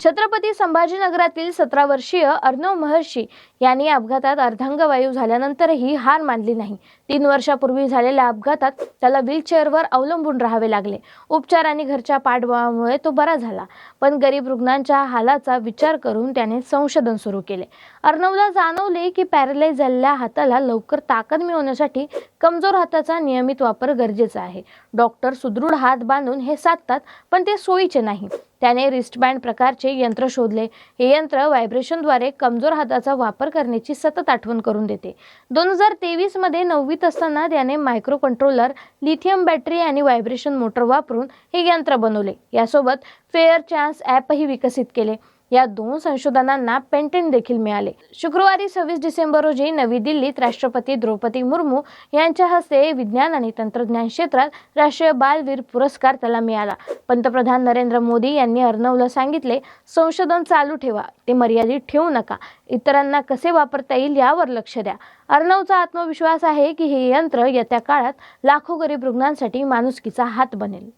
छत्रपती संभाजीनगरातील 17 वर्षीय अर्णव महर्षी यांनी अपघातात अर्धांगवायू झाल्यानंतरही हार मानली नाही। 3 वर्षापूर्वी झालेल्या अपघातात त्याला व्हीलचेअरवर अवलंबून राहावे लागले। उपचार आणि घरच्या पाठबळामुळे तो बरा झाला, पण गरीब रुग्णांच्या हालाचा विचार करून त्याने संशोधन सुरू केले। अर्णवला जाणवले की पॅरालाइज झालेल्या हाताला लवकर ताकद मिळवण्यासाठी कमजोर हाताचा नियमित वापर गरजेचा आहे। डॉक्टर सुदृढ हात बांधून हे साधतात, पण ते सोयीचे नाही। त्याने रिस्टबँड प्रकारचे यंत्र शोधले। हे यंत्र व्हायब्रेशनद्वारे कमजोर हाताचा वापर करण्याची सतत आठवण करून देते। 2023 मध्ये 9वीत असताना त्याने मायक्रो कंट्रोलर, लिथियम बॅटरी आणि व्हायब्रेशन मोटर वापरून हे यंत्र बनवले। यासोबत फेअर चान्स ॲपही विकसित केले। या 2 संशोधनांना पेटंट देखील मिळाले। शुक्रवारी 26 डिसेंबर रोजी नवी दिल्लीत राष्ट्रपती द्रौपदी मुर्मू यांच्या हस्ते विज्ञान आणि तंत्रज्ञान क्षेत्रात राष्ट्रीय बालवीर पुरस्कार त्याला मिळाला। पंतप्रधान नरेंद्र मोदी यांनी अर्णवला सांगितले, संशोधन चालू ठेवा, ते मर्यादित ठेवू नका, इतरांना कसे वापरता येईल यावर लक्ष द्या। अर्णवचा आत्मविश्वास आहे की हे यंत्र येत्या काळात लाखो गरीब रुग्णांसाठी माणुसकीचा हात बनेल।